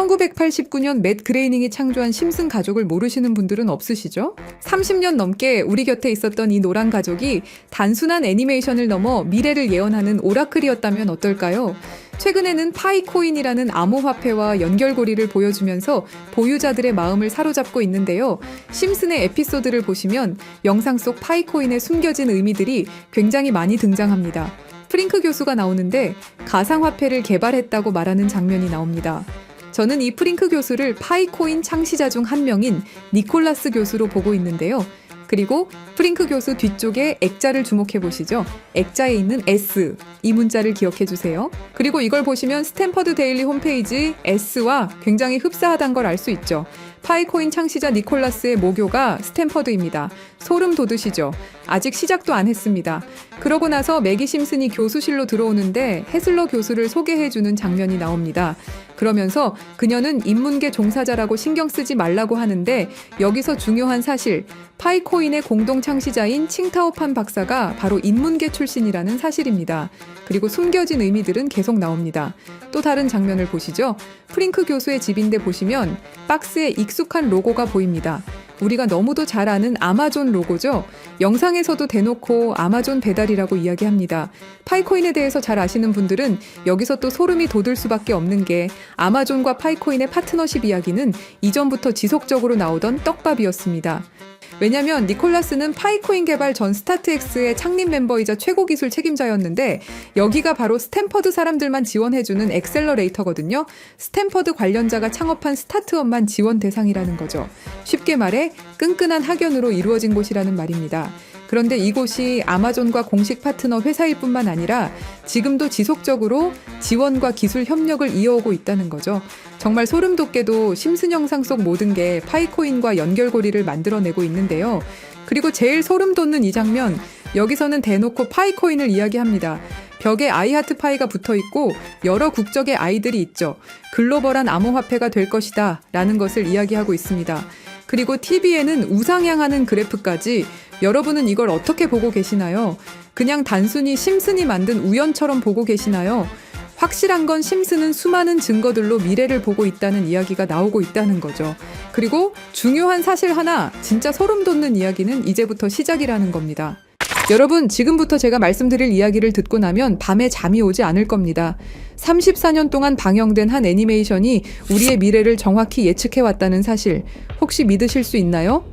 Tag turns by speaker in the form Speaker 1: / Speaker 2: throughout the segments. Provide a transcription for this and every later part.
Speaker 1: 1989년 맷 그레이닝이 창조한 심슨 가족을 모르시는 분들은 없으시죠? 30년 넘게 우리 곁에 있었던 이 노란 가족이 단순한 애니메이션을 넘어 미래를 예언하는 오라클이었다면 어떨까요? 최근에는 파이코인이라는 암호화폐와 연결고리를 보여주면서 보유자들의 마음을 사로잡고 있는데요. 심슨의 에피소드를 보시면 영상 속 파이코인에 숨겨진 의미들이 굉장히 많이 등장합니다. 프링크 교수가 나오는데 가상화폐를 개발했다고 말하는 장면이 나옵니다. 저는 이 프링크 교수를 파이코인 창시자 중 한 명인 니콜라스 교수로 보고 있는데요. 그리고 프링크 교수 뒤쪽에 액자를 주목해 보시죠. 액자에 있는 S, 이 문자를 기억해 주세요. 그리고 이걸 보시면 스탠퍼드 데일리 홈페이지 S와 굉장히 흡사하다는 걸 알 수 있죠. 파이코인 창시자 니콜라스의 모교가 스탠퍼드입니다. 소름 돋으시죠? 아직 시작도 안 했습니다. 그러고 나서 매기 심슨이 교수실로 들어오는데 해슬러 교수를 소개해주는 장면이 나옵니다. 그러면서 그녀는 인문계 종사자라고 신경 쓰지 말라고 하는데 여기서 중요한 사실, 파이코인의 공동 창시자인 칭타오판 박사가 바로 인문계 출신이라는 사실입니다. 그리고 숨겨진 의미들은 계속 나옵니다. 또 다른 장면을 보시죠. 프링크 교수의 집인데 보시면 박스에 익숙한 로고가 보입니다. 우리가 너무도 잘 아는 아마존 로고죠. 영상에서도 대놓고 아마존 배달이라고 이야기합니다. 파이코인에 대해서 잘 아시는 분들은 여기서 또 소름이 돋을 수밖에 없는 게 아마존과 파이코인의 파트너십 이야기는 이전부터 지속적으로 나오던 떡밥이었습니다. 왜냐면 니콜라스는 파이코인 개발 전 스타트엑스의 창립 멤버이자 최고 기술 책임자였는데 여기가 바로 스탠퍼드 사람들만 지원해주는 엑셀러레이터거든요. 스탠퍼드 관련자가 창업한 스타트업만 지원 대상이라는 거죠. 쉽게 말해 끈끈한 학연으로 이루어진 곳이라는 말입니다. 그런데 이곳이 아마존과 공식 파트너 회사일 뿐만 아니라 지금도 지속적으로 지원과 기술 협력을 이어오고 있다는 거죠. 정말 소름 돋게도 심슨 영상 속 모든 게 파이코인과 연결고리를 만들어내고 있는데요. 그리고 제일 소름 돋는 이 장면, 여기서는 대놓고 파이코인을 이야기합니다. 벽에 아이하트 파이가 붙어있고 여러 국적의 아이들이 있죠. 글로벌한 암호화폐가 될 것이다 라는 것을 이야기하고 있습니다. 그리고 TV에는 우상향하는 그래프까지. 여러분은 이걸 어떻게 보고 계시나요? 그냥 단순히 심슨이 만든 우연처럼 보고 계시나요? 확실한 건 심슨은 수많은 증거들로 미래를 보고 있다는 이야기가 나오고 있다는 거죠. 그리고 중요한 사실 하나, 진짜 소름 돋는 이야기는 이제부터 시작이라는 겁니다. 여러분, 지금부터 제가 말씀드릴 이야기를 듣고 나면 밤에 잠이 오지 않을 겁니다. 34년 동안 방영된 한 애니메이션이 우리의 미래를 정확히 예측해왔다는 사실, 혹시 믿으실 수 있나요?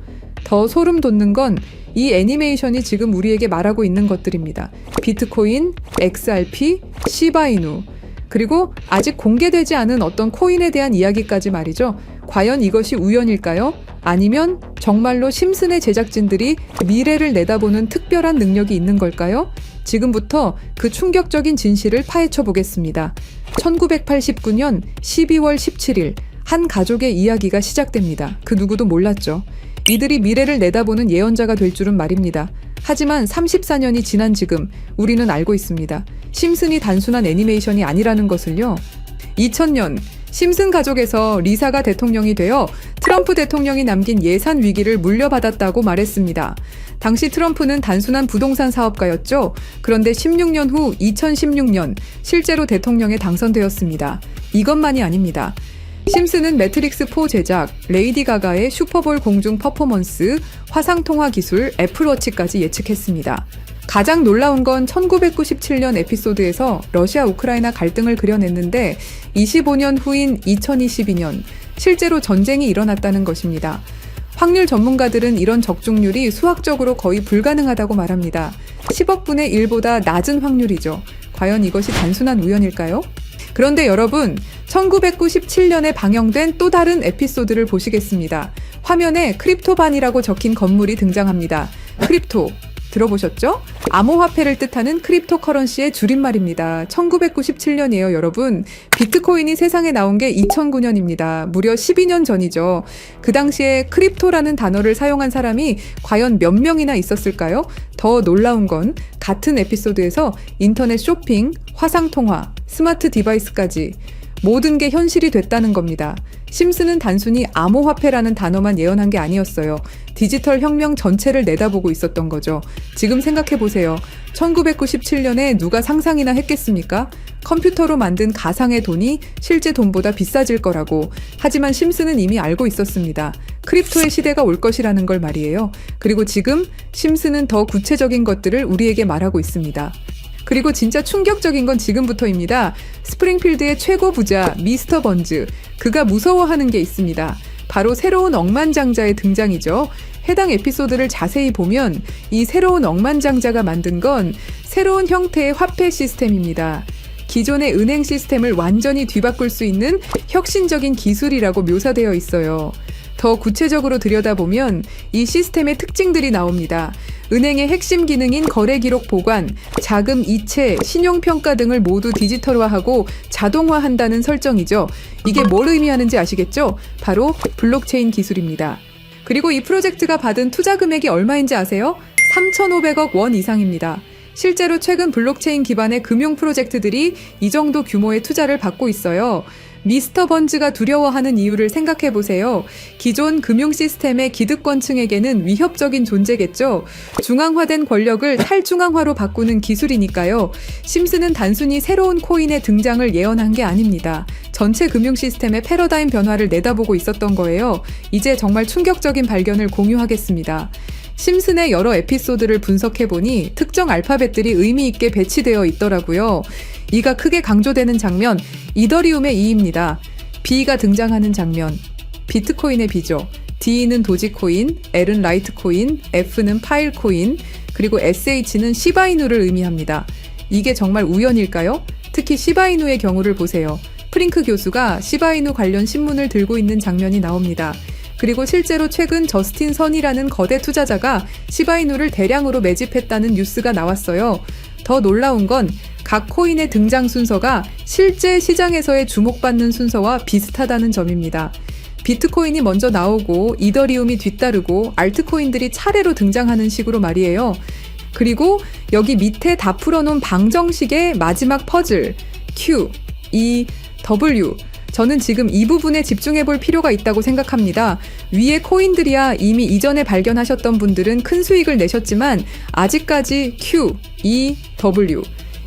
Speaker 1: 더 소름 돋는 건 이 애니메이션이 지금 우리에게 말하고 있는 것들입니다. 비트코인, XRP, 시바이누, 그리고 아직 공개되지 않은 어떤 코인에 대한 이야기까지 말이죠. 과연 이것이 우연일까요? 아니면 정말로 심슨의 제작진들이 미래를 내다보는 특별한 능력이 있는 걸까요? 지금부터 그 충격적인 진실을 파헤쳐 보겠습니다. 1989년 12월 17일 한 가족의 이야기가 시작됩니다. 그 누구도 몰랐죠. 이들이 미래를 내다보는 예언자가 될 줄은 말입니다. 하지만 34년이 지난 지금 우리는 알고 있습니다. 심슨이 단순한 애니메이션이 아니라는 것을요. 2000년 심슨 가족에서 리사가 대통령이 되어 트럼프 대통령이 남긴 예산 위기를 물려받았다고 말했습니다. 당시 트럼프는 단순한 부동산 사업가였죠. 그런데 16년 후 2016년 실제로 대통령에 당선되었습니다. 이것만이 아닙니다. 심슨은 매트릭스4 제작, 레이디 가가의 슈퍼볼 공중 퍼포먼스, 화상통화 기술, 애플워치까지 예측했습니다. 가장 놀라운 건 1997년 에피소드에서 러시아 우크라이나 갈등을 그려냈는데 25년 후인 2022년 실제로 전쟁이 일어났다는 것입니다. 확률 전문가들은 이런 적중률이 수학적으로 거의 불가능하다고 말합니다. 10억 분의 1보다 낮은 확률이죠. 과연 이것이 단순한 우연일까요? 그런데 여러분, 1997년에 방영된 또 다른 에피소드를 보시겠습니다. 화면에 크립토반이라고 적힌 건물이 등장합니다. 크립토, 들어보셨죠? 암호화폐를 뜻하는 크립토커런시의 줄임말입니다. 1997년이에요, 여러분. 비트코인이 세상에 나온 게 2009년입니다. 무려 12년 전이죠. 그 당시에 크립토라는 단어를 사용한 사람이 과연 몇 명이나 있었을까요? 더 놀라운 건 같은 에피소드에서 인터넷 쇼핑, 화상통화, 스마트 디바이스까지 모든 게 현실이 됐다는 겁니다. 심슨은 단순히 암호화폐라는 단어만 예언한 게 아니었어요. 디지털 혁명 전체를 내다보고 있었던 거죠. 지금 생각해보세요. 1997년에 누가 상상이나 했겠습니까? 컴퓨터로 만든 가상의 돈이 실제 돈보다 비싸질 거라고. 하지만 심슨은 이미 알고 있었습니다. 크립토의 시대가 올 것이라는 걸 말이에요. 그리고 지금 심슨은 더 구체적인 것들을 우리에게 말하고 있습니다. 그리고 진짜 충격적인 건 지금부터입니다. 스프링필드의 최고 부자 미스터 번즈, 그가 무서워하는 게 있습니다. 바로 새로운 억만장자의 등장이죠. 해당 에피소드를 자세히 보면 이 새로운 억만장자가 만든 건 새로운 형태의 화폐 시스템입니다. 기존의 은행 시스템을 완전히 뒤바꿀 수 있는 혁신적인 기술이라고 묘사되어 있어요. 더 구체적으로 들여다보면 이 시스템의 특징들이 나옵니다. 은행의 핵심 기능인 거래 기록 보관, 자금 이체, 신용평가 등을 모두 디지털화하고 자동화한다는 설정이죠. 이게 뭘 의미하는지 아시겠죠? 바로 블록체인 기술입니다. 그리고 이 프로젝트가 받은 투자 금액이 얼마인지 아세요? 3,500억 원 이상입니다. 실제로 최근 블록체인 기반의 금융 프로젝트들이 이 정도 규모의 투자를 받고 있어요. 미스터 번즈가 두려워하는 이유를 생각해보세요. 기존 금융 시스템의 기득권층에게는 위협적인 존재겠죠. 중앙화된 권력을 탈중앙화로 바꾸는 기술이니까요. 심슨은 단순히 새로운 코인의 등장을 예언한 게 아닙니다. 전체 금융 시스템의 패러다임 변화를 내다보고 있었던 거예요. 이제 정말 충격적인 발견을 공유하겠습니다. 심슨의 여러 에피소드를 분석해보니 특정 알파벳들이 의미 있게 배치되어 있더라고요. 이가 크게 강조되는 장면, 이더리움의 E입니다. B가 등장하는 장면, 비트코인의 B죠. D는 도지코인, L은 라이트코인, F는 파일코인, 그리고 SH는 시바이누를 의미합니다. 이게 정말 우연일까요? 특히 시바이누의 경우를 보세요. 프링크 교수가 시바이누 관련 신문을 들고 있는 장면이 나옵니다. 그리고 실제로 최근 저스틴 선이라는 거대 투자자가 시바이누를 대량으로 매집했다는 뉴스가 나왔어요. 더 놀라운 건 각 코인의 등장 순서가 실제 시장에서의 주목받는 순서와 비슷하다는 점입니다. 비트코인이 먼저 나오고 이더리움이 뒤따르고 알트코인들이 차례로 등장하는 식으로 말이에요. 그리고 여기 밑에 다 풀어놓은 방정식의 마지막 퍼즐 Q, E, W, 저는 지금 이 부분에 집중해 볼 필요가 있다고 생각합니다. 위에 코인들이야 이미 이전에 발견하셨던 분들은 큰 수익을 내셨지만 아직까지 Q, E, W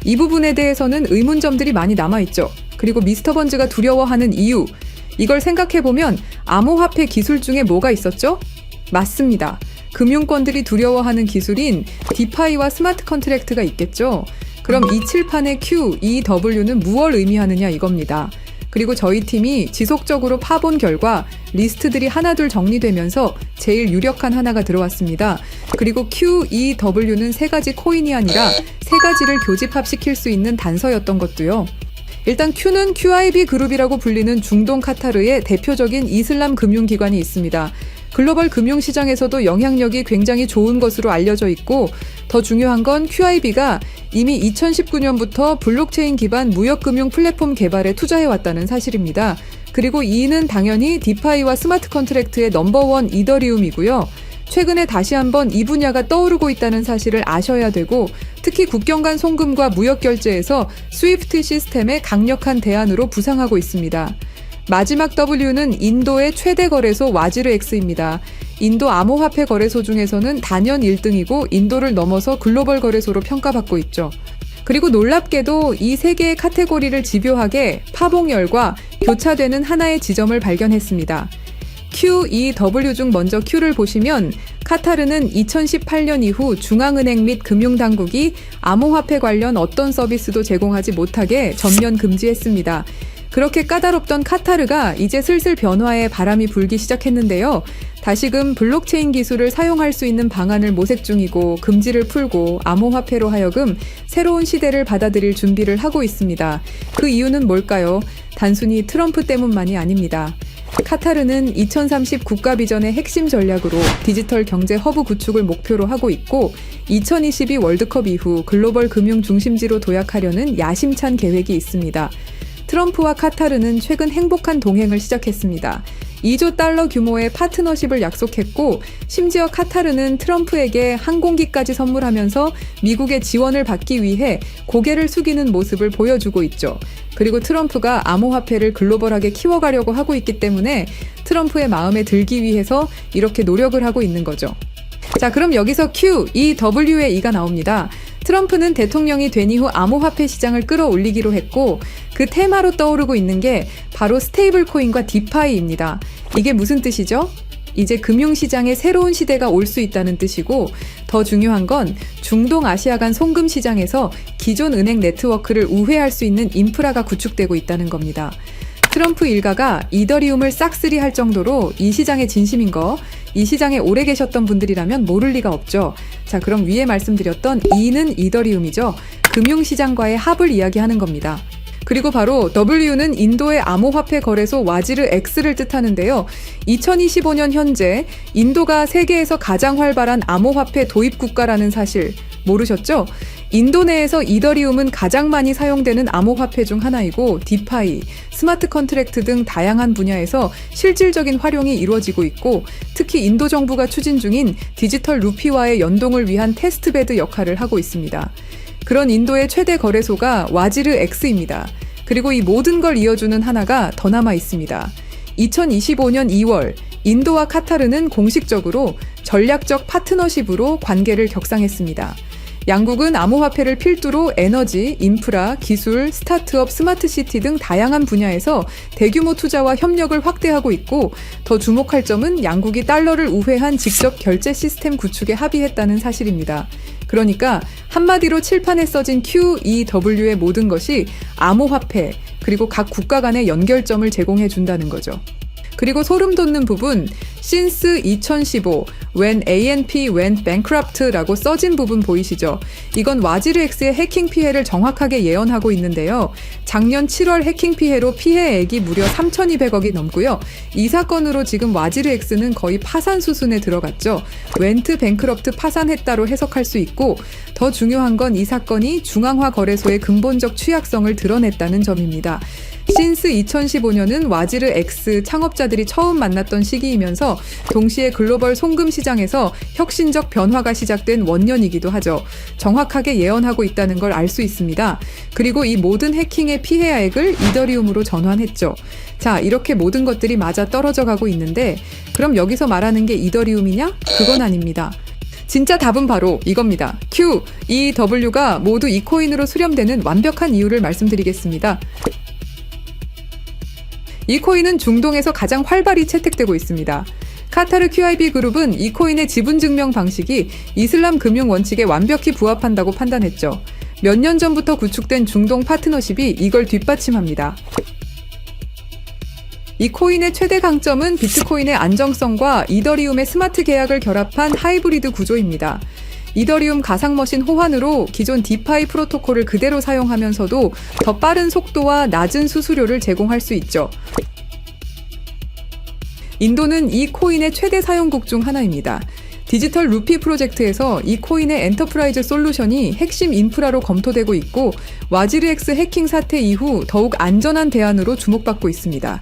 Speaker 1: 이 부분에 대해서는 의문점들이 많이 남아있죠. 그리고 미스터 번즈가 두려워하는 이유, 이걸 생각해보면 암호화폐 기술 중에 뭐가 있었죠? 맞습니다. 금융권들이 두려워하는 기술인 디파이와 스마트 컨트랙트가 있겠죠. 그럼 이 칠판의 Q, E, W는 무엇을 의미하느냐 이겁니다. 그리고 저희 팀이 지속적으로 파본 결과 리스트들이 하나둘 정리되면서 제일 유력한 하나가 들어왔습니다. 그리고 Q, E, W는 세 가지 코인이 아니라 세 가지를 교집합시킬 수 있는 단서였던 것도요. 일단 Q는 QIB 그룹이라고 불리는 중동 카타르의 대표적인 이슬람 금융기관이 있습니다. 글로벌 금융시장에서도 영향력이 굉장히 좋은 것으로 알려져 있고 더 중요한 건 QIB가 이미 2019년부터 블록체인 기반 무역금융 플랫폼 개발에 투자해왔다는 사실입니다. 그리고 E는 당연히 디파이와 스마트 컨트랙트의 넘버원 이더리움이고요. 최근에 다시 한번 이 분야가 떠오르고 있다는 사실을 아셔야 되고 특히 국경 간 송금과 무역 결제에서 스위프트 시스템의 강력한 대안으로 부상하고 있습니다. 마지막 W는 인도의 최대 거래소 와지르엑스입니다. 인도 암호화폐 거래소 중에서는 단연 1등이고 인도를 넘어서 글로벌 거래소로 평가받고 있죠. 그리고 놀랍게도 이 세 개의 카테고리를 집요하게 파봉열과 교차되는 하나의 지점을 발견했습니다. Q, E, W 중 먼저 Q를 보시면 카타르는 2018년 이후 중앙은행 및 금융당국이 암호화폐 관련 어떤 서비스도 제공하지 못하게 전면 금지했습니다. 그렇게 까다롭던 카타르가 이제 슬슬 변화의 바람이 불기 시작했는데요. 다시금 블록체인 기술을 사용할 수 있는 방안을 모색 중이고 금지를 풀고 암호화폐로 하여금 새로운 시대를 받아들일 준비를 하고 있습니다. 그 이유는 뭘까요? 단순히 트럼프 때문만이 아닙니다. 카타르는 2030 국가 비전의 핵심 전략으로 디지털 경제 허브 구축을 목표로 하고 있고 2022 월드컵 이후 글로벌 금융 중심지로 도약하려는 야심찬 계획이 있습니다. 트럼프와 카타르는 최근 행복한 동행을 시작했습니다. 2조 달러 규모의 파트너십을 약속했고 심지어 카타르는 트럼프에게 항공기까지 선물하면서 미국의 지원을 받기 위해 고개를 숙이는 모습을 보여주고 있죠. 그리고 트럼프가 암호화폐를 글로벌하게 키워가려고 하고 있기 때문에 트럼프의 마음에 들기 위해서 이렇게 노력을 하고 있는 거죠. 자, 그럼 여기서 Q, E, W의 E가 나옵니다. 트럼프는 대통령이 된 이후 암호화폐 시장을 끌어올리기로 했고 그 테마로 떠오르고 있는 게 바로 스테이블 코인과 디파이입니다. 이게 무슨 뜻이죠? 이제 금융시장에 새로운 시대가 올 수 있다는 뜻이고 더 중요한 건 중동 아시아 간 송금 시장에서 기존 은행 네트워크를 우회할 수 있는 인프라가 구축되고 있다는 겁니다. 트럼프 일가가 이더리움을 싹쓸이 할 정도로 이 시장에 진심인 거, 이 시장에 오래 계셨던 분들이라면 모를 리가 없죠. 자, 그럼 위에 말씀드렸던 E는 이더리움이죠. 금융시장과의 합을 이야기하는 겁니다. 그리고 바로 W는 인도의 암호화폐 거래소 와지르 X를 뜻하는데요. 2025년 현재 인도가 세계에서 가장 활발한 암호화폐 도입 국가라는 사실 모르셨죠? 인도 내에서 이더리움은 가장 많이 사용되는 암호화폐 중 하나이고 디파이, 스마트 컨트랙트 등 다양한 분야에서 실질적인 활용이 이루어지고 있고 특히 인도 정부가 추진 중인 디지털 루피와의 연동을 위한 테스트베드 역할을 하고 있습니다. 그런 인도의 최대 거래소가 와지르 X입니다. 그리고 이 모든 걸 이어주는 하나가 더 남아 있습니다. 2025년 2월 인도와 카타르는 공식적으로 전략적 파트너십으로 관계를 격상했습니다. 양국은 암호화폐를 필두로 에너지, 인프라, 기술, 스타트업, 스마트시티 등 다양한 분야에서 대규모 투자와 협력을 확대하고 있고 더 주목할 점은 양국이 달러를 우회한 직접 결제 시스템 구축에 합의했다는 사실입니다. 그러니까 한마디로 칠판에 써진 QEW의 모든 것이 암호화폐 그리고 각 국가 간의 연결점을 제공해 준다는 거죠. 그리고 소름 돋는 부분, since 2015, when ANP went bankrupt라고 써진 부분 보이시죠? 이건 와지르 X의 해킹 피해를 정확하게 예언하고 있는데요. 작년 7월 해킹 피해로 피해액이 무려 3,200억이 넘고요. 이 사건으로 지금 와지르 X는 거의 파산 수순에 들어갔죠. went bankrupt 파산했다로 해석할 수 있고 더 중요한 건 이 사건이 중앙화 거래소의 근본적 취약성을 드러냈다는 점입니다. since 2015년은 와지르 X 창업자들이 처음 만났던 시기이면서 동시에 글로벌 송금 시장에서 혁신적 변화가 시작된 원년이기도 하죠. 정확하게 예언하고 있다는 걸 알 수 있습니다. 그리고 이 모든 해킹의 피해액을 이더리움으로 전환했죠. 자, 이렇게 모든 것들이 맞아 떨어져 가고 있는데 그럼 여기서 말하는 게 이더리움이냐? 그건 아닙니다. 진짜 답은 바로 이겁니다. Q, E, W가 모두 이 코인으로 수렴되는 완벽한 이유를 말씀드리겠습니다. 이 코인은 중동에서 가장 활발히 채택되고 있습니다. 카타르 QIB 그룹은 이 코인의 지분 증명 방식이 이슬람 금융 원칙에 완벽히 부합한다고 판단했죠. 몇 년 전부터 구축된 중동 파트너십이 이걸 뒷받침합니다. 이 코인의 최대 강점은 비트코인의 안정성과 이더리움의 스마트 계약을 결합한 하이브리드 구조입니다. 이더리움 가상머신 호환으로 기존 디파이 프로토콜을 그대로 사용하면서도 더 빠른 속도와 낮은 수수료를 제공할 수 있죠. 인도는 이 코인의 최대 사용국 중 하나입니다. 디지털 루피 프로젝트에서 이 코인의 엔터프라이즈 솔루션이 핵심 인프라로 검토되고 있고 와지르 X 해킹 사태 이후 더욱 안전한 대안으로 주목받고 있습니다.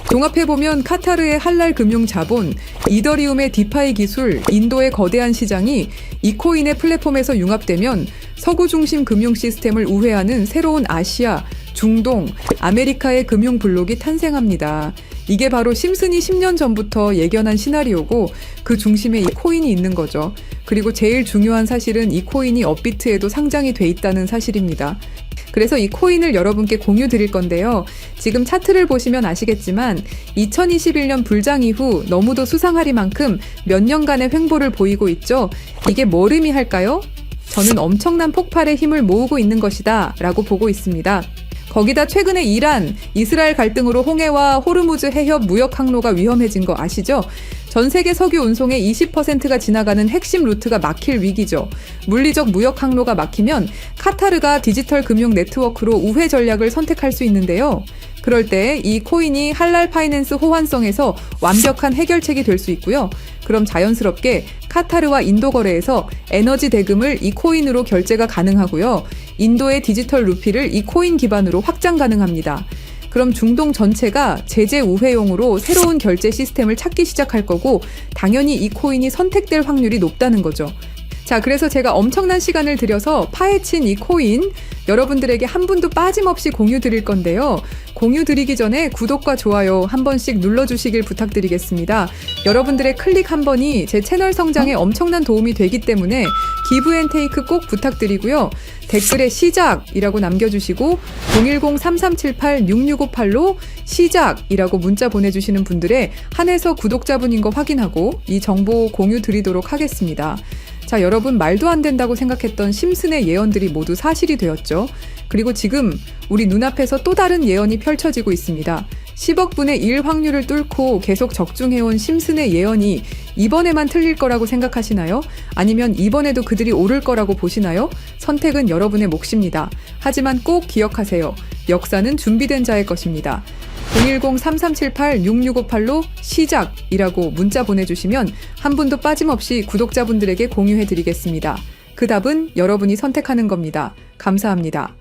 Speaker 1: 종합해보면 카타르의 할랄 금융 자본, 이더리움의 디파이 기술, 인도의 거대한 시장이 이 코인의 플랫폼에서 융합되면 서구 중심 금융 시스템을 우회하는 새로운 아시아, 중동, 아메리카의 금융 블록이 탄생합니다. 이게 바로 심슨이 10년 전부터 예견한 시나리오고 그 중심에 이 코인이 있는 거죠. 그리고 제일 중요한 사실은 이 코인이 업비트에도 상장이 돼 있다는 사실입니다. 그래서 이 코인을 여러분께 공유 드릴 건데요. 지금 차트를 보시면 아시겠지만 2021년 불장 이후 너무도 수상하리만큼 몇 년간의 횡보를 보이고 있죠. 이게 뭘 의미할까요? 저는 엄청난 폭발의 힘을 모으고 있는 것이다 라고 보고 있습니다. 거기다 최근에 이란, 이스라엘 갈등으로 홍해와 호르무즈 해협 무역 항로가 위험해진 거 아시죠? 전 세계 석유 운송의 20%가 지나가는 핵심 루트가 막힐 위기죠. 물리적 무역 항로가 막히면 카타르가 디지털 금융 네트워크로 우회 전략을 선택할 수 있는데요. 그럴 때 이 코인이 할랄 파이낸스 호환성에서 완벽한 해결책이 될 수 있고요. 그럼 자연스럽게 카타르와 인도 거래에서 에너지 대금을 이 코인으로 결제가 가능하고요. 인도의 디지털 루피를 이 코인 기반으로 확장 가능합니다. 그럼 중동 전체가 제재 우회용으로 새로운 결제 시스템을 찾기 시작할 거고 당연히 이 코인이 선택될 확률이 높다는 거죠. 자, 그래서 제가 엄청난 시간을 들여서 파헤친 이 코인 여러분들에게 한 분도 빠짐없이 공유 드릴 건데요. 공유 드리기 전에 구독과 좋아요 한 번씩 눌러주시길 부탁드리겠습니다. 여러분들의 클릭 한 번이 제 채널 성장에 엄청난 도움이 되기 때문에 기브앤테이크 꼭 부탁드리고요. 댓글에 시작이라고 남겨주시고 010-3378-6658로 시작이라고 문자 보내주시는 분들의 한해서 구독자분인 거 확인하고 이 정보 공유 드리도록 하겠습니다. 자, 여러분, 말도 안 된다고 생각했던 심슨의 예언들이 모두 사실이 되었죠. 그리고 지금 우리 눈앞에서 또 다른 예언이 펼쳐지고 있습니다. 10억 분의 1 확률을 뚫고 계속 적중해온 심슨의 예언이 이번에만 틀릴 거라고 생각하시나요? 아니면 이번에도 그들이 오를 거라고 보시나요? 선택은 여러분의 몫입니다. 하지만 꼭 기억하세요. 역사는 준비된 자의 것입니다. 010-3378-6658로 시작이라고 문자 보내주시면 한 분도 빠짐없이 구독자분들에게 공유해드리겠습니다. 그 답은 여러분이 선택하는 겁니다. 감사합니다.